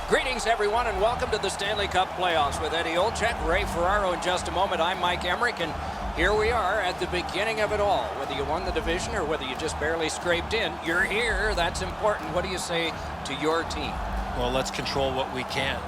Greetings, everyone, and welcome to the Stanley Cup playoffs with Eddie Olczyk, Ray Ferraro in just a moment. I'm Mike Emrick, and here we are at the beginning of it all. Whether you won the division or whether you just barely scraped in, you're here. That's important. What do you say to your team? Well, let's control what we can.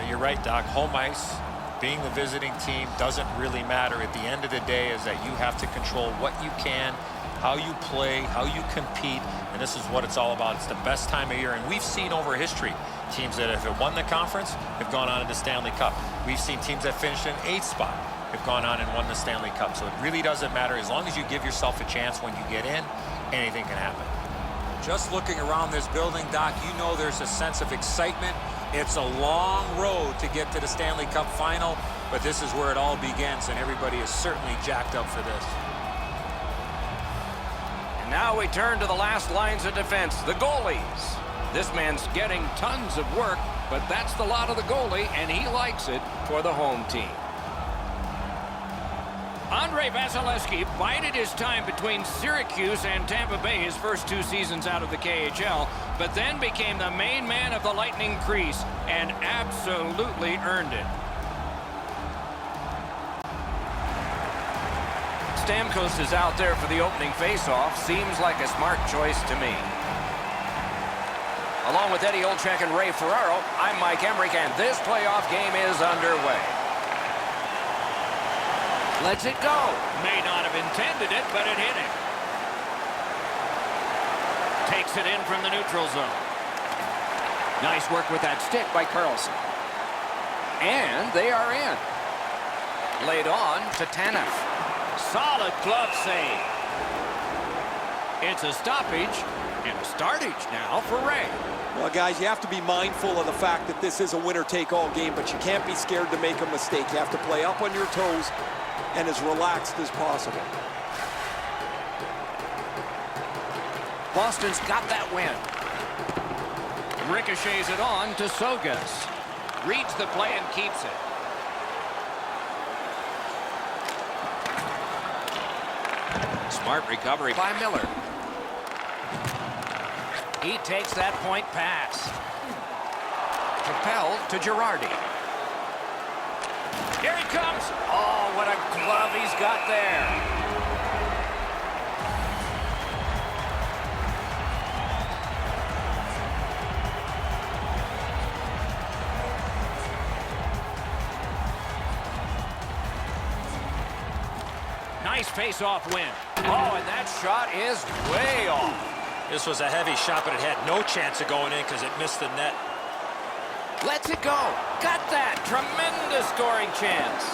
You're right, Doc. Home ice, being the visiting team, doesn't really matter. At the end of the day is that you have to control what you can, how you play, how you compete, and this is what it's all about. It's the best time of year, and we've seen over history teams that have won the conference have gone on to the Stanley Cup. We've seen teams that finished in 8th spot have gone on and won the Stanley Cup. So it really doesn't matter. As long as you give yourself a chance when you get in, anything can happen. Just looking around this building, Doc, you know there's a sense of excitement. It's a long road to get to the Stanley Cup final, but this is where it all begins, and everybody is certainly jacked up for this. And now we turn to the last lines of defense, the goalies. This man's getting tons of work, but that's the lot of the goalie, and he likes it for the home team. Andrei Vasilevsky bided his time between Syracuse and Tampa Bay his first 2 seasons out of the KHL, but then became the main man of the Lightning crease and absolutely earned it. Stamkos is out there for the opening faceoff. Seems like a smart choice to me. Along with Eddie Olczyk and Ray Ferraro, I'm Mike Emrick, and this playoff game is underway. Lets it go. May not have intended it, but it hit him. Takes it in from the neutral zone. Nice work with that stick by Carlson. And they are in. Laid on to Tanev. Solid glove save. It's a stoppage and a startage now for Ray. Well, guys, you have to be mindful of the fact that this is a winner-take-all game, but you can't be scared to make a mistake. You have to play up on your toes and as relaxed as possible. Boston's got that win. Ricochets it on to Sogas. Reads the play and keeps it. Smart recovery by Miller. He takes that point pass. Propelled to Girardi. Here he comes. Oh, what a glove he's got there. Nice face-off win. Oh, and that shot is way off. This was a heavy shot, but it had no chance of going in because it missed the net. Lets it go. Got that. Tremendous scoring chance.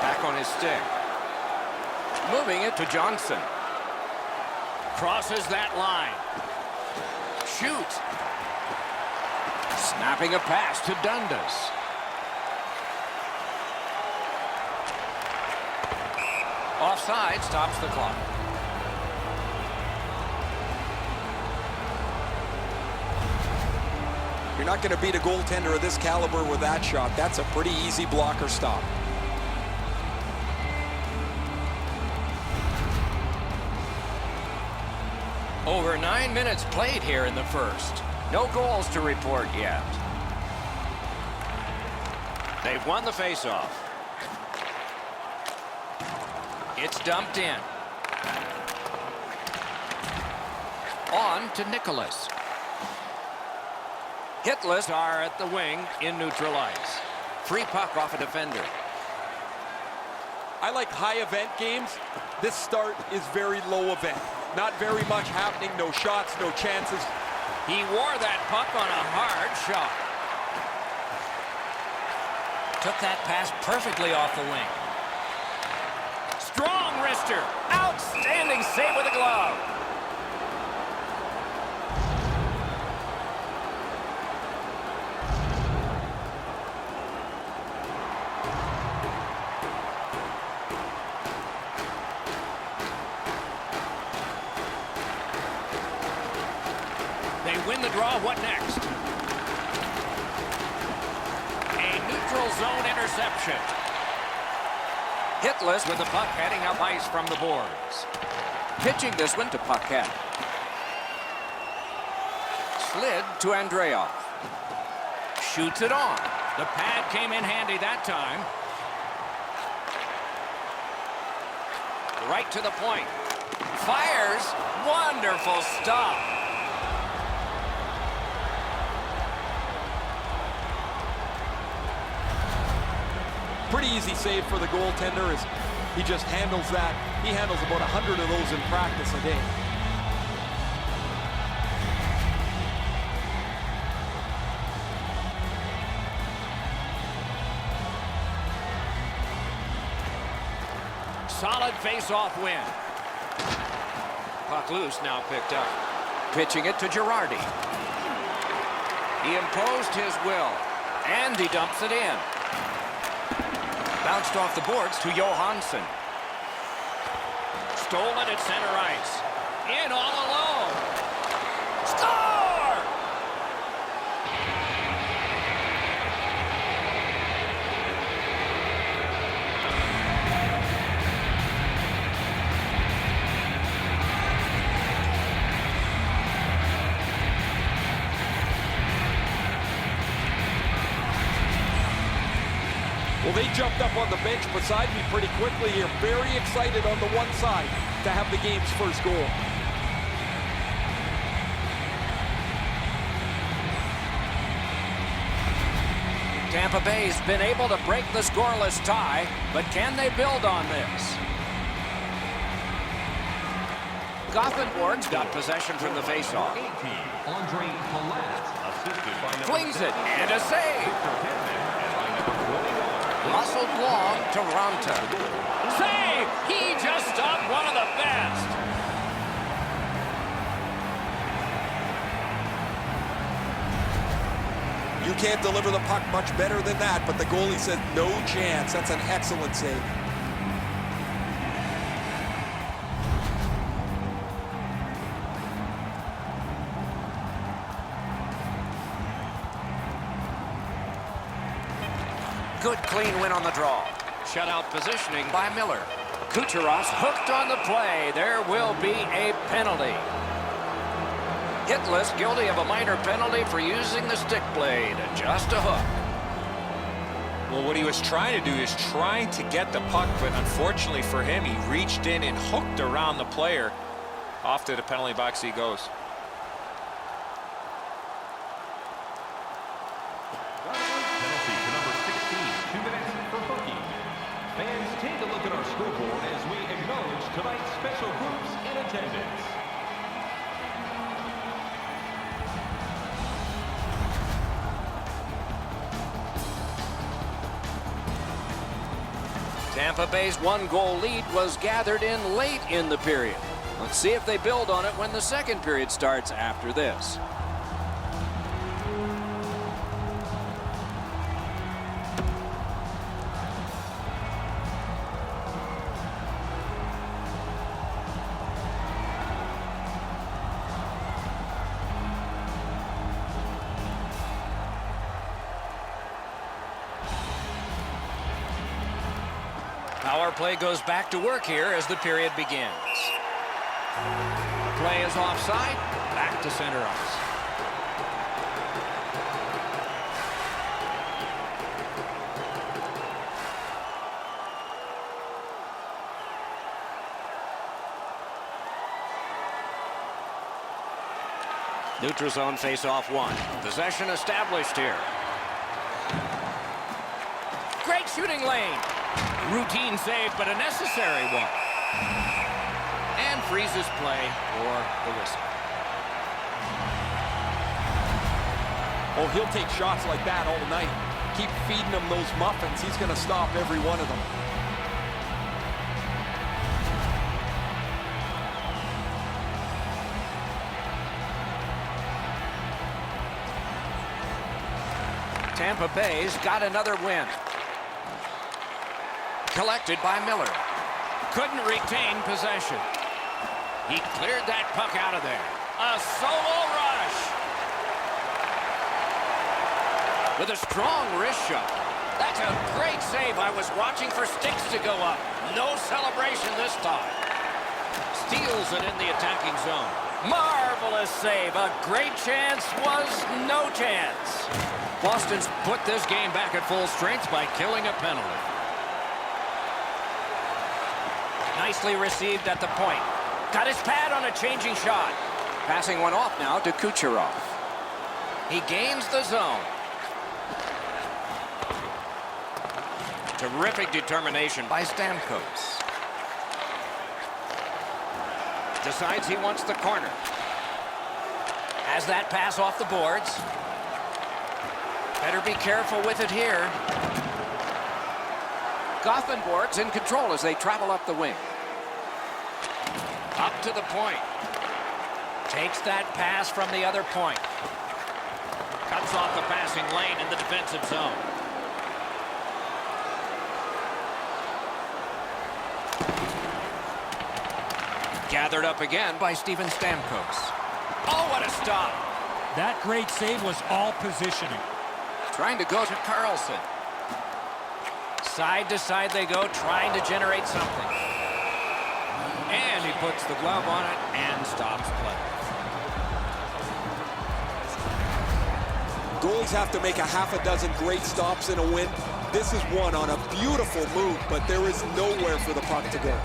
Back on his stick. Moving it to Johnson. Crosses that line. Shoot. Snapping a pass to Dundas. Offside stops the clock. You're not going to beat a goaltender of this caliber with that shot. That's a pretty easy blocker stop. Over 9 minutes played here in the first. No goals to report yet. They've won the faceoff. It's dumped in. On to Nicholas. Hitless are at the wing in neutral ice. Free puck off a defender. I like high event games. This start is very low event. Not very much happening, no shots, no chances. He wore that puck on a hard shot. Took that pass perfectly off the wing. Strong wrister. Outstanding save with a glove. They win the draw. What next? A neutral zone interception. Hitless with the puck heading up ice from the boards. Pitching this one to Paquette. slid to Andreoff. Shoots it on. The pad came in handy that time. Right to the point. Fires. Wonderful stop. Pretty easy save for the goaltender as he just handles that. He handles about 100 of those in practice a day. Solid face-off win. Puck loose, now picked up. Pitching it to Girardi. He imposed his will, and he dumps it in. Bounced off the boards to Johansson. Stolen at center ice. In all alone. Score! Well, they jumped up on the bench beside me pretty quickly here. Very excited on the one side to have the game's first goal. Tampa Bay's been able to break the scoreless tie, but can they build on this? Gothenburg's got possession from the faceoff. Flings it, and a save. Muscled long to Ranta. Save! He just stopped one of the best. You can't deliver the puck much better than that, but the goalie said no chance. That's an excellent save. Good clean win on the draw. Shutout positioning by Miller. Kucherov's hooked on the play. There will be a penalty. Hitless guilty of a minor penalty for using the stick blade. Just a hook. Well, what he was trying to do is trying to get the puck, but unfortunately for him, he reached in and hooked around the player. Off to the penalty box he goes. Penalty to number 16, 2 minutes for hooking. Fans, take a look at our scoreboard as we acknowledge tonight's special groups in attendance. Tampa Bay's one-goal lead was gathered in late in the period. Let's see if they build on it when the second period starts after this. Power play goes back to work here as the period begins. Play is offside. Back to center ice. Neutral zone face-off one. Possession established here. Great shooting lane. Routine save, but a necessary one. And freezes play for the whistle. Oh, he'll take shots like that all night. Keep feeding him those muffins. He's going to stop every one of them. Tampa Bay's got another win. Collected by Miller. Couldn't retain possession. He cleared that puck out of there. A solo rush. With a strong wrist shot. That's a great save. I was watching for sticks to go up. No celebration this time. Steals it in the attacking zone. Marvelous save. A great chance was no chance. Boston's put this game back at full strength by killing a penalty. Nicely received at the point. Got his pad on a changing shot. Passing one off now to Kucherov. He gains the zone. Terrific determination by Stamkos. Decides he wants the corner. Has that pass off the boards. Better be careful with it here. Gothenburg's in control as they travel up the wing. Up to the point. Takes that pass from the other point. Cuts off the passing lane in the defensive zone. Gathered up again by Steven Stamkos. Oh, what a stop. That great save was all positioning. Trying to go to Carlson. Side to side they go, trying to generate something. And he puts the glove on it and stops play. Goalies have to make a half a dozen great stops in a win. This is one on a beautiful move, but there is nowhere for the puck to go.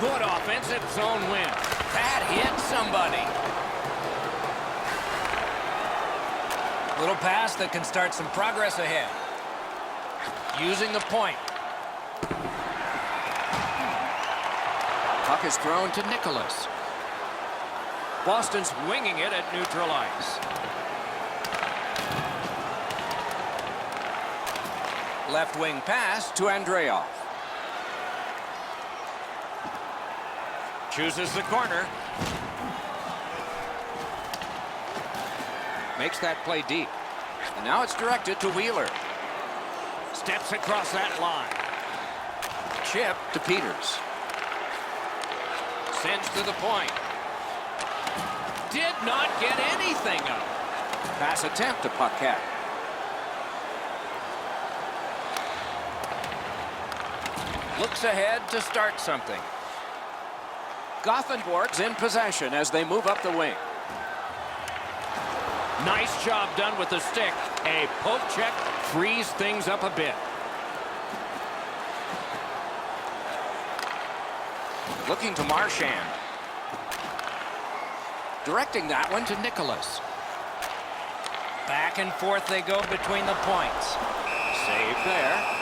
Good offensive zone win. That hit somebody. Little pass that can start some progress ahead. Using the point. Puck is thrown to Nicholas. Boston's winging it at neutral ice. Left wing pass to Andreoff. Chooses the corner. Makes that play deep. And now it's directed to Wheeler. Steps across that line. Chip to Peters. Sends to the point. Did not get anything up. Pass attempt to Paquette. Looks ahead to start something. Gothenburg's in possession as they move up the wing. Nice job done with the stick. A poke check frees things up a bit. Looking to Marchand. Directing that one to Nicholas. Back and forth they go between the points. Save there.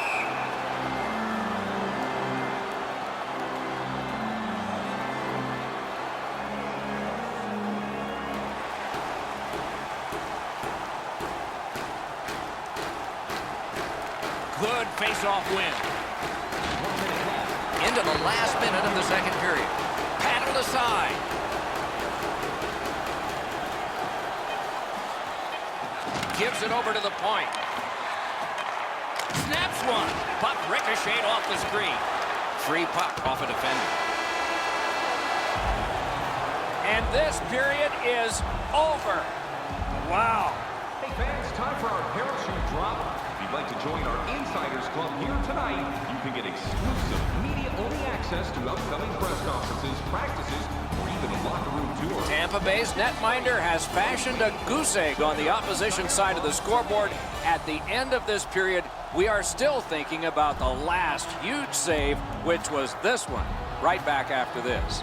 Good face-off win. Into the last minute of the second period. Paddled aside. Gives it over to the point. Snaps one. Puck ricocheted off the screen. Free puck off a defender. And this period is over. Wow. Hey fans, time for our parachute drop. If you'd like to join our Insiders Club here tonight, you can get exclusive media-only access to upcoming press conferences, practices, or even a locker room tour. Tampa Bay's netminder has fashioned a goose egg on the opposition side of the scoreboard. At the end of this period, we are still thinking about the last huge save, which was this one, right back after this.